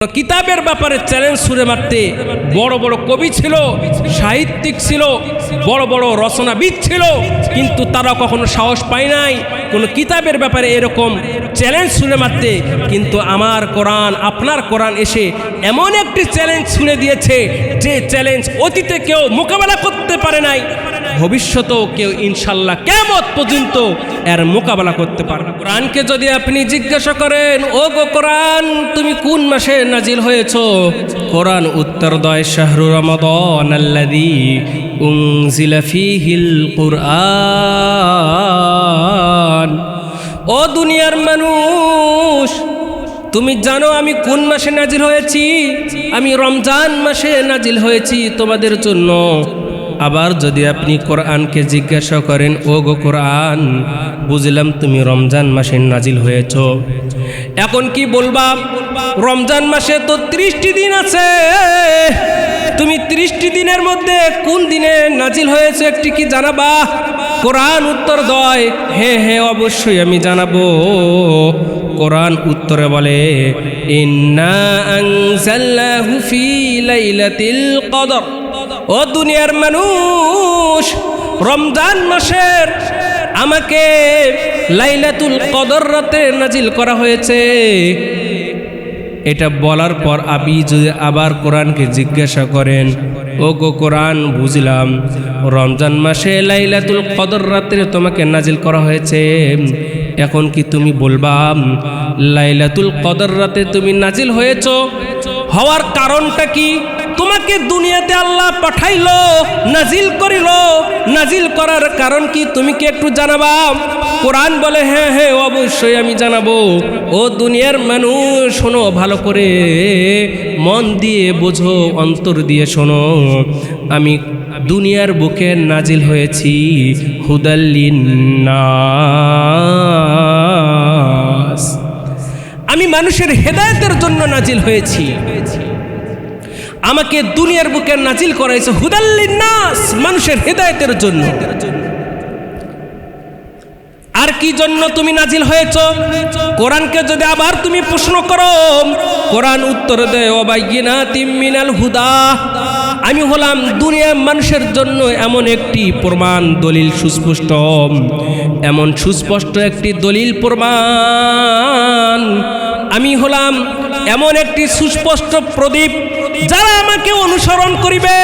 কিতাবের ব্যাপারে চ্যালেঞ্জ ছুড়ে মারতে বড় বড় কবি ছিল, সাহিত্যিক ছিল, বড় বড় রচনাবিদ ছিল, কিন্তু তারা কখনো সাহস পায় নাই কোনো কিতাবের ব্যাপারে এরকম চ্যালেঞ্জ ছুড়ে মারতে। কিন্তু আমার কোরআন, আপনার কোরআন এসে এমন একটি চ্যালেঞ্জ ছুড়ে দিয়েছে যে চ্যালেঞ্জ অতীতে কেউ মোকাবেলা করতে পারে নাই, ভবিষ্যতেও কেউ ইনশাল্লাহ কিয়ামত পর্যন্ত এর মোকাবেলা করতে পারবে। কোরআনকে যদি আপনি জিজ্ঞাসা করেন, ও গো কোরআন তুমি কোন মাসে নাজিল হয়েছো, কোরআন উত্তর দেয় শাহরু রমাদান আল্লাযী উনজিলা ফীহিল কুরআন। ও দুনিয়ার মানুষ, তুমি জানো আমি কোন মাসে নাজিল হয়েছি? আমি রমজান মাসে নাজিল হয়েছি তোমাদের জন্য। আবার যদি আপনি কোরআনকে জিজ্ঞাসা করেন, ও গো কোরআন বুঝলাম তুমি রমজান মাসে নাজিল হয়েছ, এখন কি বলবা? রমজান মাসে তো 30টি দিন আছে, তুমি 30টি দিনের মধ্যে কোন দিনে নাজিল হয়েছে একটি কি জানাবা? কোরআন উত্তর দেয়, হ্যাঁ হ্যাঁ অবশ্যই আমি জানাবো। কোরআন উত্তরে বলে, ইন্না আনজালনাহু ফী লাইলাতিল কদর। ও দুনিয়ার মানুষ, রমজান মাসের আমাকে লাইলাতুল কদর রাতে নাজিল করা হয়েছে। এটা বলার পর আপনি যদি আবার কোরআনকে জিজ্ঞাসা করেন, ও গো কোরআন বুঝলাম রমজান মাসে লাইলাতুল কদর রাতে তোমাকে নাজিল করা হয়েছে, এখন কি তুমি বলবা লাইলাতুল কদর রাতে তুমি নাজিল হয়েছ? হওয়ার কারণটা কি? তোমাকে দুনিয়াতে আল্লাহ পাঠাইলো, নাজিল করিল, নাজিল করার কারণ কি তুমি কি একটু জানাবা? কোরআন বলে, হ্যাঁ হ্যাঁ অবশ্যই আমি জানাবো। ও দুনিয়ার মানুষ শোনো ভালো করে, মন দিয়ে বোঝো, অন্তর দিয়ে শোনো, আমি দুনিয়ার বুকে নাজিল হয়েছি হুদাল লিন্নাস। আমি মানুষের হেদায়েতের জন্য নাজিল হয়েছি। আমাকে দুনিয়ার বুকে নাজিল করাইছে হুদাল লিন্নাস, মানুষের হেদায়েতের জন্য। আর কি জন্য তুমি নাজিল হয়েছ? কোরআনকে যদি আবার তুমি প্রশ্ন করো, কোরআন উত্তর দেয়, ওয়াবাইয়িনাতিম মিনাল হুদা। আমি হলাম দুনিয়ার মানুষের জন্য এমন একটি প্রমাণ, দলিল সুস্পষ্ট, এমন সুস্পষ্ট একটি দলিল প্রমাণ। আমি হলাম এমন একটি সুস্পষ্ট প্রদীপ, যারা আমাকে অনুসরণ করিবে,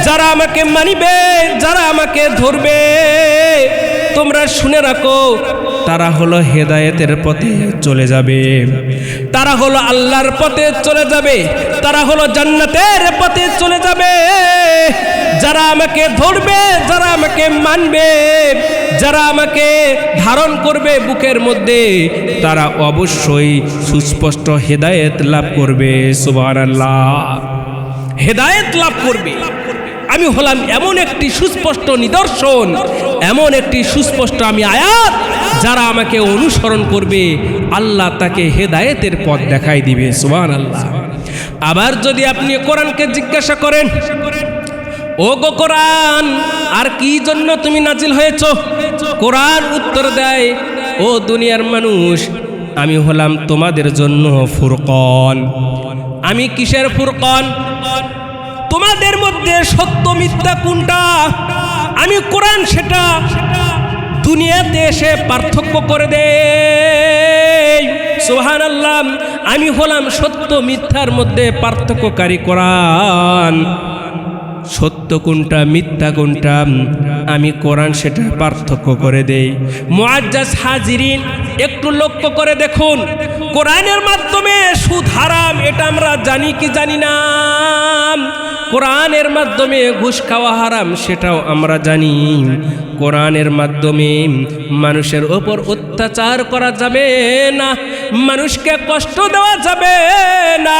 যারা আমাকে মানিবে, যারা আমাকে ধরবে, তোমরা শুনে রাখো, তারা হলো হেদায়েতের পথে চলে যাবে, তারা হলো আল্লাহর পথে চলে যাবে, তারা হলো জান্নাতের পথে চলে যাবে। যারা আমাকে ধরবে, যারা আমাকে মানবে, যারা আমাকে ধারণ করবে বুকের মধ্যে, তারা অবশ্যই সুস্পষ্ট হেদায়েত লাভ করবে। সুবহানাল্লাহ, হেদায়েত লাভ করবে। আমি হলাম এমন একটি সুস্পষ্ট নিদর্শন, এমন একটি সুস্পষ্ট আমি আয়াত, যারা আমাকে অনুসরণ করবে আল্লাহ তাকে হেদায়েতের পথ দেখাই দিবে। সুবহানাল্লাহ। আবার যদি আপনি কোরআনকে জিজ্ঞাসা করেন, ও গো কোরআন আর কি জন্য তুমি নাজিল হয়েছ? কোরআন উত্তর দেয়, ও দুনিয়ার মানুষ, আমি হলাম তোমাদের জন্য ফুরকান। আমি কিসের ফুরকান? তোমাদের মধ্যে সত্য মিথ্যা কোনটা, আমি কোরআন সেটা দুনিয়াতে এসে পার্থক্য করে দেই। সুবহানাল্লাহ, আমি হলাম সত্য মিথ্যার মধ্যে পার্থক্যকারী কোরআন। সত্য কোনটা, মিথ্যা কোনটা, আমি কোরআন সেটা পার্থক্য করে দেই। মুআজ্জাজ হাজিরিন, একটু লক্ষ্য করে দেখুন, কোরআনের মাধ্যমে সুদ হারাম এটা আমরা জানি কি জানি না? কোরআনের মাধ্যমে ঘুষ খাওয়া হারাম সেটাও আমরা জানি। কোরআনের মাধ্যমে মানুষের ওপর অত্যাচার করা যাবে না, মানুষকে কষ্ট দেওয়া যাবে না,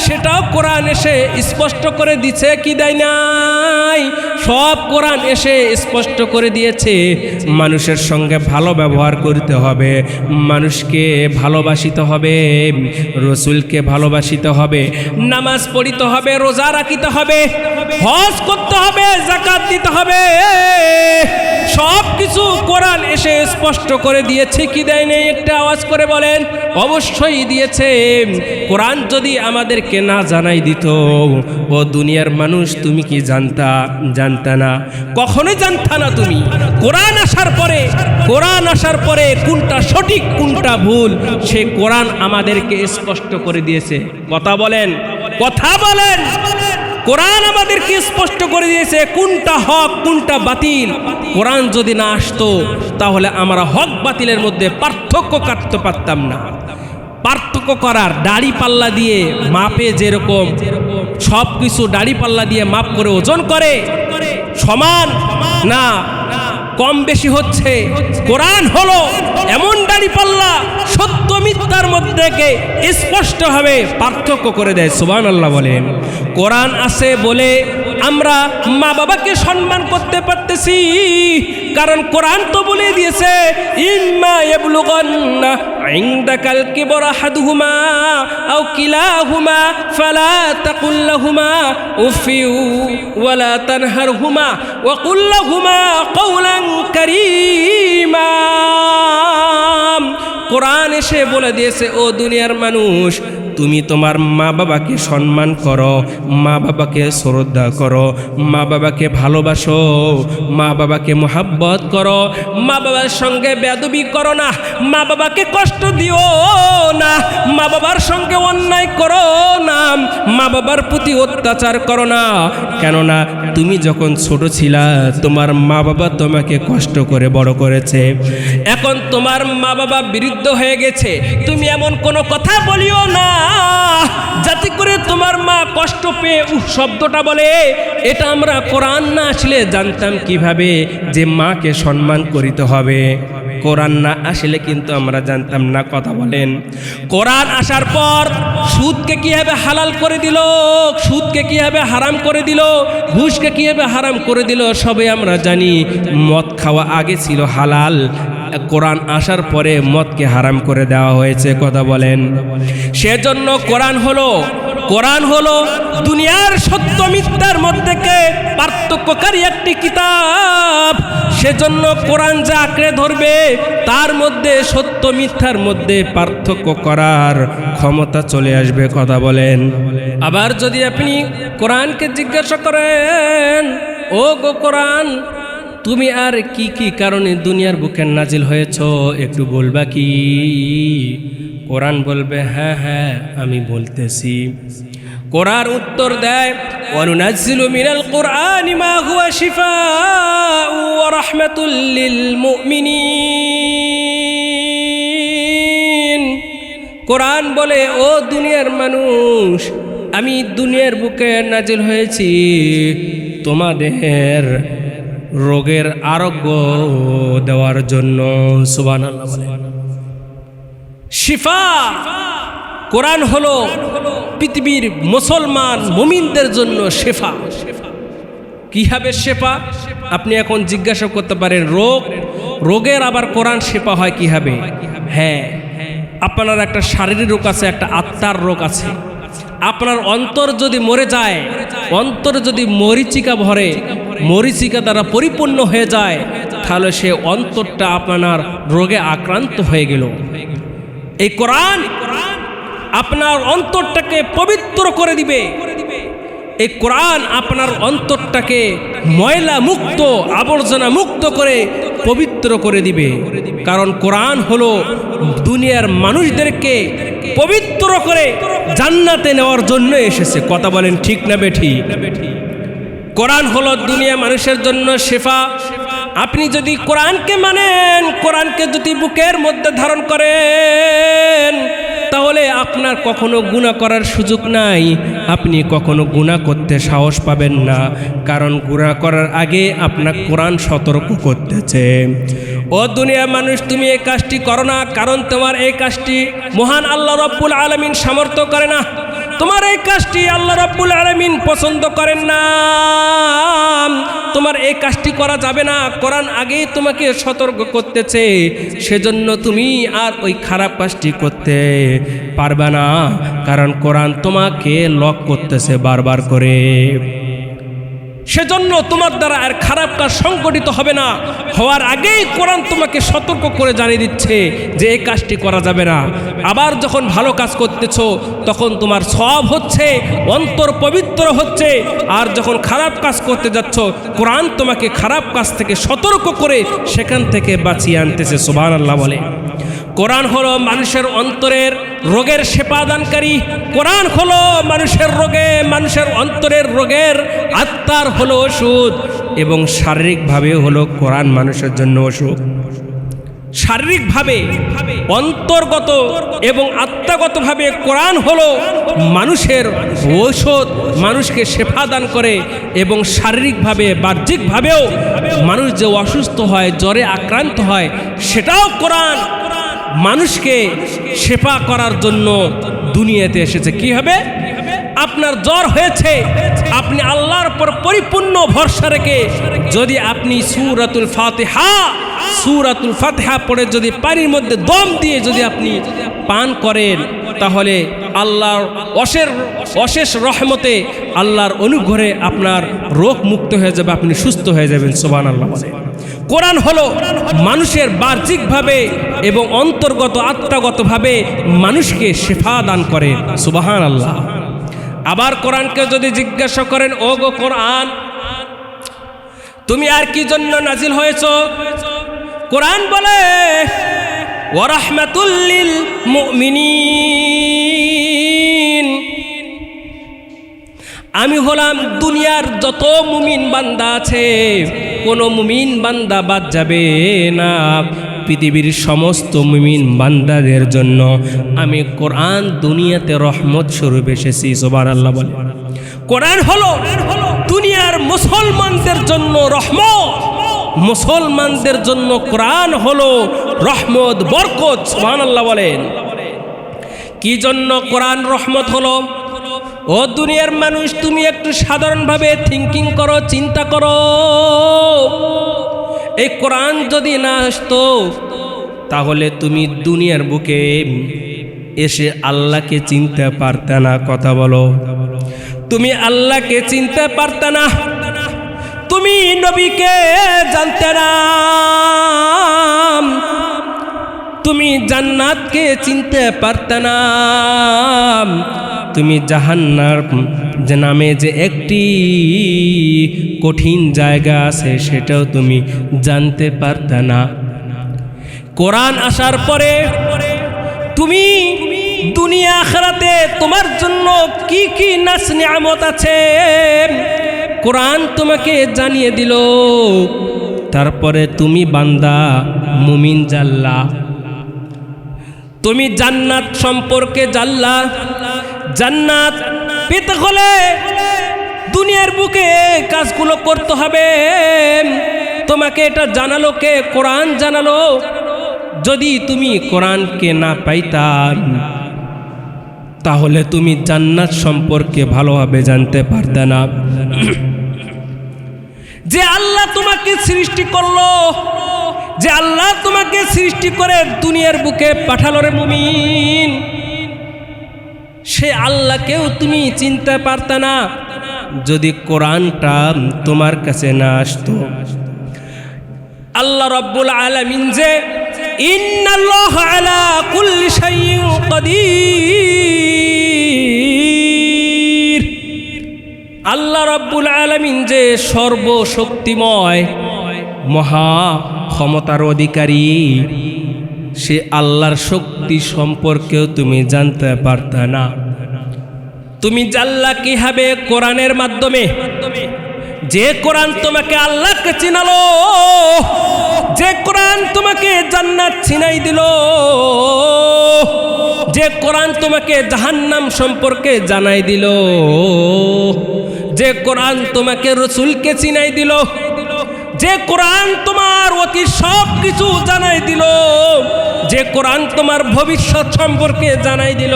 সেটাও কোরআন এসে স্পষ্ট করে দিছে কি দেয় নাই? সব কোরআন এসে স্পষ্ট করে দিয়েছে মানুষের সঙ্গে ভালো ব্যবহার করতে হবে, মানুষকে ভালোবাসিতে হবে, রসুলকে ভালোবাসিতে হবে, নামাজ পড়িতে হবে, রোজা রাখিতে হবে, হজ করতে হবে, যাকাত দিতে হবে। সব কিছু কোরআন এসে স্পষ্ট করে দিয়েছে কি দেয় নাই? একটা আওয়াজ করে বলেন। অবশ্যই দিয়েছে। কোরআন যদি আমাদেরকে না জানাই দিত, ও দুনিয়ার মানুষ, তুমি কি জানতা না? কখনোই জানতা না তুমি। কোরআন আসার পরে কোনটা সঠিক কোনটা ভুল সে কোরআন আমাদেরকে স্পষ্ট করে দিয়েছে। কথা বলেন। কোরআন আমাদেরকে স্পষ্ট করে দিয়েছে কোনটা হক কোনটা বাতিল। কোরআন যদি না আসতো তাহলে আমরা হক বাতিলের মধ্যে পার্থক্য করতে পারতাম না। পার্থক্য করার দাড়ি পাল্লা দিয়ে মাপে, যেরকম সব কিছু দাড়ি পাল্লা দিয়ে মাপ করে ওজন করে, সমান না, কম বেশি হচ্ছে। কোরআন হলো এমন দাড়ি পাল্লা, সত্য মিথ্যার মধ্যে স্পষ্টভাবে পার্থক্য করে দেয়। সুবহানাল্লাহ বলেন। কোরআন আছে বলে আমরা মা বাবাকে সম্মান করতে পারতেছি, কারণ কোরআন তো বলে দিয়েছে ইম্মা ইয়াবলুগান্না ইনদাকাল কিবরা আহাদুহুমা আও কিলাহুমা ফালা তাকুল লাহুমা উফিউ ওয়ালা তানহারহুমা ওয়া কুল লাহুমা কাওলান কারীমা। কোরআন এসে বলে দিয়েছে, ও দুনিয়ার মানুষ, তুমি তোমার মা বাবাকে সম্মান করো, মা বাবাকে শ্রদ্ধা করো, মা বাবাকে ভালোবাসো, মা বাবাকে মোহাব্বত করো, মা বাবার সঙ্গে বেয়াদবি করো না, মা বাবাকে কষ্ট দিও না, মা বাবার সঙ্গে অন্যায় করো না, মা বাবার প্রতি অত্যাচার করো না। কেননা তুমি যখন ছোট ছিলা তোমার মা বাবা তোমাকে কষ্ট করে বড় করেছে। এখন তোমার মা বাবা বিরুদ্ধ হয়ে গেছে, তুমি এমন কোনো কথা বলিও না যাতে করে তোমার মা কষ্ট পেয়ে শব্দটা বলে। এটা আমরা কোরআন না আসলে জানতাম কিভাবে যে মাকে সম্মান করিতে হবে। কোরআন না আসলে কিন্তু আমরা জানতাম না। কথা বলেন। কোরআন আসার পর সুদকে কিভাবে হালাল করে দিল, সুদকে কিভাবে হারাম করে দিল, ঘুষকে কিভাবে হারাম করে দিল সবে আমরা জানি। মদ খাওয়া আগে ছিল হালাল, কোরআন আসার পরে মদকে হারাম করে দেওয়া হয়েছে। কথা বলেন। সেজন্য কোরআন হলো দুনিয়ার সত্য মিথ্যার মধ্যে পার্থক্যকারী একটি কিতাব। সেজন্য কোরআন যা আঁকড়ে ধরবে তার মধ্যে সত্য মিথ্যার মধ্যে পার্থক্য করার ক্ষমতা চলে আসবে। কথা বলেন। আবার যদি আপনি কোরআনকে জিজ্ঞাসা করেন, ও গো কোরআন, তুমি আর কি কি কারণে দুনিয়ার বুকে নাজিল হয়েছ একটু বলবা কি? কোরআন বলবে, হ্যাঁ আমি বলতেছি। কোরআন উত্তর দেয়, ওয়ানুনাজ্জিলু মিনাল কুরআনি মা হুয়া শিফাউ ওয়া রাহমাতুল লিল মুমিনিন। কোরআন বলে, ও দুনিয়ার মানুষ, আমি দুনিয়ার বুকে নাজিল হয়েছি তোমাদের রোগের আরোগ্য দেওয়ার জন্য। সুবহানাল্লাহ বলেন। শিফা। কোরআন হলো পৃথিবীর মুসলমান মুমিনদের জন্য শেফা। কিভাবে শেফা? আপনি এখন জিজ্ঞাসা করতে পারেন, রোগের আবার কোরআন শেফা হয় কিভাবে? হ্যাঁ, আপনার একটা শারীরিক রোগ আছে, একটা আত্মার রোগ আছে। আপনার অন্তর যদি মরে যায়, অন্তর যদি মরিচিকা ভরে, মরিচিকা দ্বারা পরিপূর্ণ হয়ে যায়, তাহলে সে অন্তরটা আপনার রোগে আক্রান্ত হয়ে গেল। এই কোরআন আপনার অন্তরটাকে পবিত্র করে দিবে। এই কোরআন আপনার অন্তরটাকে ময়লা মুক্ত, আবর্জনা মুক্ত করে পবিত্র করে দিবে। কারণ কোরআন হলো দুনিয়ার মানুষদেরকে পবিত্র করে জান্নাতে নেওয়ার জন্য এসেছে। কথা বলেন, ঠিক না বেঠিক? কোরআন হলো দুনিয়া মানুষের জন্য শেফা। আপনি যদি কোরআনকে মানেন, কোরআনকে যদি বুকের মধ্যে ধারণ করেন, তাহলে আপনার কখনো গুনাহ করার সুযোগ নাই। আপনি কখনো গুনাহ করতে সাহস পাবেন না, কারণ গুনাহ করার আগে আপনার কোরআন সতর্ক করতেছে। ও দুনিয়া মানুষ, তুমি এই কাজটি করো না, কারণ তোমার এই কাজটি মহান আল্লাহ রাব্বুল আলামিন সামর্থ্য করে না। তোমার এই কাজটি আল্লাহ রাব্বুল আলামিন পছন্দ করেন না, তোমার এই কাজটি করা যাবে না। কোরআন আগেই তোমাকে সতর্ক করতেছে, সেজন্য তুমি আর ওই খারাপ কাজটি করতে পারবে না, কারণ কোরআন তোমাকে লক করতেছে বারবার করে। সেজন্য তোমার দ্বারা আর খারাপ কাজ সংগঠিত হবে না, হওয়ার আগেই কোরআন তোমাকে সতর্ক করে জানিয়ে দিচ্ছে যে এই কাজটি করা যাবে না। আবার যখন ভালো কাজ করতেছ তখন তোমার সওয়াব হচ্ছে, অন্তর পবিত্র হচ্ছে। আর যখন খারাপ কাজ করতে যাচ্ছ, কোরআন তোমাকে খারাপ কাজ থেকে সতর্ক করে সেখান থেকে বাঁচিয়ে আনতেছে। সুবহানাল্লাহ বলে। কোরআন হলো মানুষের অন্তরের রোগের সেপাদানকারী। কোরআন হলো মানুষের অন্তরের রোগের আত্মার হলো ওষুধ, এবং শারীরিকভাবে হলো কোরআন মানুষের জন্য ওষুধ। শারীরিকভাবে, অন্তর্গত এবং আত্মাগতভাবে কোরআন হলো মানুষের ঔষধ, মানুষকে শেফা দান করে। এবং শারীরিকভাবে, বাহ্যিকভাবেও মানুষ যে অসুস্থ হয়, জ্বরে আক্রান্ত হয়, সেটাও কোরআন মানুষকে শেফা করার জন্য দুনিয়াতে এসেছে। কি হবে? আপনার জ্বর হয়েছে, আপনি আল্লাহর উপর পরিপূর্ণ ভরসা রেখে যদি আপনি সূরাতুল ফাতিহা পড়ে যদি পানির মধ্যে দম দিয়ে যদি আপনি পান করেন, তাহলে আল্লাহর অশেষ রহমতে, আল্লাহর অনুগ্রহে আপনার রোগ মুক্ত হয়ে যাবে, আপনি সুস্থ হয়ে যাবেন। সুবহানাল্লাহ। কোরআন হলো মানুষের বাহ্যিকভাবে এবং অন্তর্গত আত্মাগতভাবে মানুষকে শেফা দান করে। সুবহানাল্লাহ। আবার কোরআনকে যদি জিজ্ঞাসা করেন, ও গো কোরআন, তুমি আর কি জন্য নাজিল হয়েছো? কোরআন বলে, ওয়া রাহমাতুল লিল মুমিনিন। আমি হলাম দুনিয়ার যত মুমিন বান্দা আছে, কোনো মুমিন বান্দা বাদ যাবে না। পৃথিবীর সমস্ত মুমিন বান্দাদের জন্য আমি কোরআন দুনিয়াতে রহমত স্বরূপ এসেছি। সুবহানাল্লাহ বলে। কোরআন হলো দুনিয়ার মুসলমানদের জন্য রহমত, মুসলমানদের জন্য কোরআন হলো রহমত, বরকত। সুবহানাল্লাহ বলেন। কি জন্য কোরআন রহমত হলো? ও দুনিয়ার মানুষ, তুমি একটু সাধারণভাবে থিঙ্কিং করো, চিন্তা করো। এই কোরআন যদি না আসতো, তাহলে তুমি দুনিয়ার বুকে এসে আল্লাহকে চিনতে পারতে না। কথা বলো। তুমি আল্লাহকে চিনতে পারতে না, তুমি নবীকে জানতে না, তুমি জান্নাতকে চিনতে পারতে না, তুমি জাহান্নাম যে নামে যে একটি কঠিন জায়গা আছে সেটাও তুমি জানতে পারতে না। কোরআন আসার পরে তুমি দুনিয়া আখিরাতে তোমার জন্য কি কি নাজ নিয়ামত আছে কোরআন তোমাকে জানিয়ে দিল। তারপরে তুমি বান্দা মুমিন জানলা, তুমি জান্নাত সম্পর্কে জানলা। জান্নাত পেতে হলে দুনিয়ার বুকে কাজগুলো করতে হবে। তোমাকে এটা জানালো কে? কোরআন জানালো। যদি তুমি কোরআনকে না পাইতাম, তাহলে তুমি জান্নাত সম্পর্কে ভালোভাবে জানতে পারতে না। যে আল্লাহ তোমাকে সৃষ্টি করলো, যে আল্লাহ তোমাকে সৃষ্টি করে দুনিয়ার বুকে পাঠালো রে মুমিন, সে আল্লাহকেও তুমি চিনতে পারতে না যদি কোরআনটা তোমার কাছে না আসতো। আল্লাহ রাব্বুল আলামিন যে ইন্নাল্লাহা আলা কুল্লি শাইইন কাদির, আল্লাহ রাব্বুল আলামিন যে সর্বশক্তিময়, মহা ক্ষমতার অধিকারী, সে আল্লাহর শক্তি সম্পর্কেও তুমি জানতে পারতে না। তুমি জানলা কি হবে? কোরআনের মাধ্যমে। যে কোরআন তোমাকে আল্লাহকে চিনালো, যে কোরআন তোমাকে জান্নাত চিনাই দিল, যে কোরআন তোমাকে জাহান্নাম সম্পর্কে জানাই দিল, যে কোরআন তোমাকে রসুলকে চিনাই দিল, যে কোরআন তোমার অতি সব কিছু জানাই দিল, যে কোরআন তোমার ভবিষ্যৎ সম্পর্কে জানাই দিল,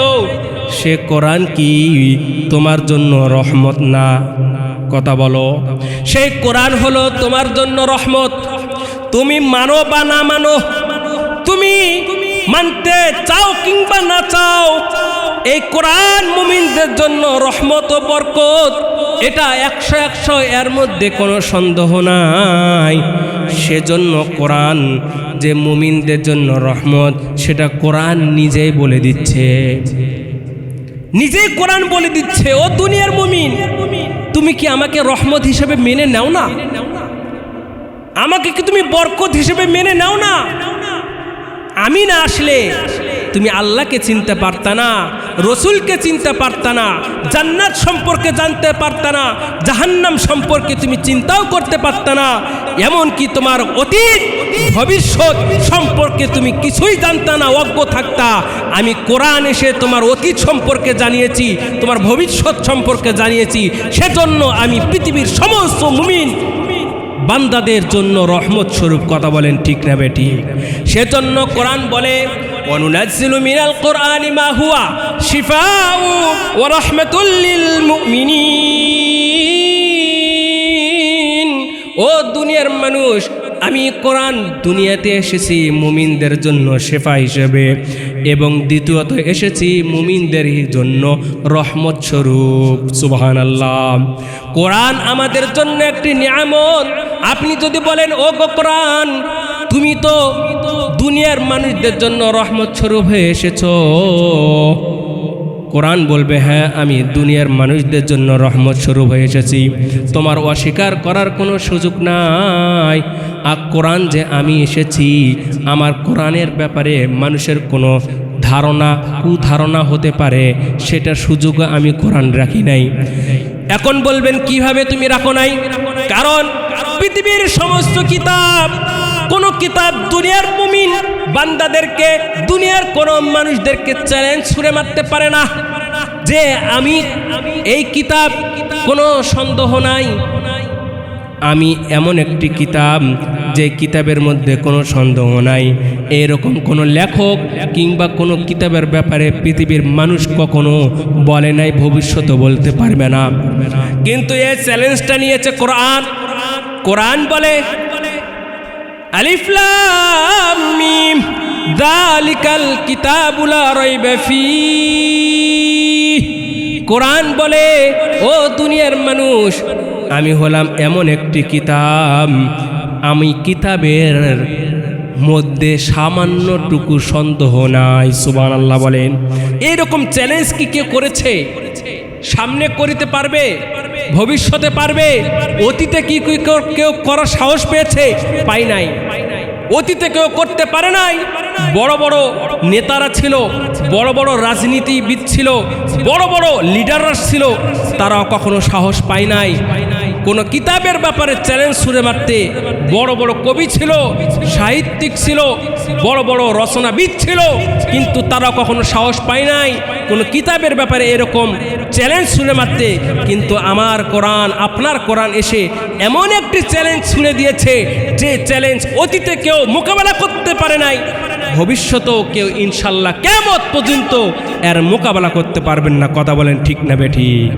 সে কোরআন কি তোমার জন্য রহমত না? কথা বলো। সেই কোরআন হলো তোমার জন্য রহমত। তুমি মানো বা না মানো, তুমি মানতে চাও কিংবা না চাও, এই কোরআন মুমিনদের জন্য রহমত ও বরকত, এটা 100 এর মধ্যে কোনো সন্দেহ নাই। সেজন্য কোরআন যে মুমিনদের জন্য রহমত, সেটা কোরআন নিজেই বলে দিচ্ছে, নিজেই কোরআন বলে দিচ্ছে। ও দুনিয়ার মুমিন, তুমি কি আমাকে রহমত হিসেবে মেনে নাও না? আমাকে কি তুমি বরকত হিসেবে মেনে নাও না? আমি না আসলে তুমি আল্লাহকে চিনতে পারতা না, রসুলকে চিনতে পারতা না, জান্নাত সম্পর্কে জানতে পারতা না, জাহান্নাম সম্পর্কে তুমি চিন্তাও করতে পারতা না, এমনকি তোমার অতীত ভবিষ্যৎ সম্পর্কে তুমি কিছুই জানতা না, অজ্ঞ থাকতা। আমি কোরআন এসে তোমার অতীত সম্পর্কে জানিয়েছি, তোমার ভবিষ্যৎ সম্পর্কে জানিয়েছি। সেজন্য আমি পৃথিবীর সমস্ত মুমিন বান্দাদের জন্য রহমত স্বরূপ। কথা বলেন ঠিক না বেটি? সেজন্য কোরআন বলে, ওয়ানুনাজ্জিলু মিনাল কোরআনি মা হুয়া শিফাউ ওয়া রাহমাতুল লিল মুমিনিন। ও দুনিয়ার মানুষ, আমি কোরআন দুনিয়াতে এসেছি মুমিনদের জন্য শেফা হিসেবে, এবং দ্বিতীয়ত এসেছি মুমিনদের জন্য রহমত স্বরূপ। সুবহানাল্লাহ। কোরআন আমাদের জন্য একটি নিয়ামত। আপনি যদি বলেন, ও গো কোরআন, তুমি তো দুনিয়ার মানুষদের জন্য রহমত স্বরূপ হয়ে এসেছো, কোরআন বলবে, হ্যাঁ আমি দুনিয়ার মানুষদের জন্য রহমত স্বরূপ হয়ে এসেছি, তোমার অস্বীকার করার কোনো সুযোগ নাই। আর কোরআন যে আমি এসেছি, আমার কোরআনের ব্যাপারে মানুষের কোনো ধারণা কুধারণা হতে পারে, সেটা সুযোগ আমি কোরআন রাখি নাই। এখন বলবেন কিভাবে তুমি রাখো নাই? কারণ পৃথিবীর সমস্ত কিতাব, কোন কিতাব দুনিয়ার মুমিন বান্দাদেরকে, দুনিয়ার কোন মানুষদেরকে চ্যালেঞ্জ ছুড়ে মারতে পারে না যে আমি এই কিতাব, কোনো সন্দেহ নাই, আমি এমন একটি কিতাব যে কিতাবের মধ্যে কোনো সন্দেহ নাই। এরকম কোনো লেখক কিংবা কোনো কিতাবের ব্যাপারে পৃথিবীর মানুষ কখনো বলে নাই, ভবিষ্যতে বলতে পারবে না। কিন্তু এই চ্যালেঞ্জটা নিয়েছে কোরআন। কোরআন বলে, আলিফ লাম মিম যালিকাল কিতাবু লা রাইবা ফীহ। কোরআন বলে, ও দুনিয়ার মানুষ, আমি হলাম এমন একটি কিতাব, আমি কিতাবের মধ্যে সামান্যটুকু সন্দেহ নাই। সুবহানাল্লাহ বলেন। এইরকম চ্যালেঞ্জ কি কেউ করেছে? সামনে করিতে পারবে? ভবিষ্যতে পারবে? অতীতে কি কেউ করার সাহস পেয়েছে? পাই নাই। অতীতে কেউ করতে পারে নাই। বড় বড় নেতারা ছিল, বড় বড় রাজনীতিবিদ ছিল, বড় বড় লিডাররা ছিল, তারাও কখনো সাহস পায় নাই কোনো কিতাবের ব্যাপারে চ্যালেঞ্জ ছুড়ে মারতে। বড় বড় কবি ছিল, সাহিত্যিক ছিল, বড় বড় রচনাবিদ ছিল, কিন্তু তারা কখনো সাহস পায় নাই কোনো কিতাবের ব্যাপারে এরকম চ্যালেঞ্জ ছুড়ে মারতে। কিন্তু আমার কোরআন, আপনার কোরআন এসে এমন একটি চ্যালেঞ্জ ছুড়ে দিয়েছে, যে চ্যালেঞ্জ অতীতে কেউ মোকাবেলা করতে পারে নাই, ভবিষ্যতেও কেউ ইনশাল্লাহ কিয়ামত পর্যন্ত এর মোকাবেলা করতে পারবেন না। কথা বলেন ঠিক না বেঠিক?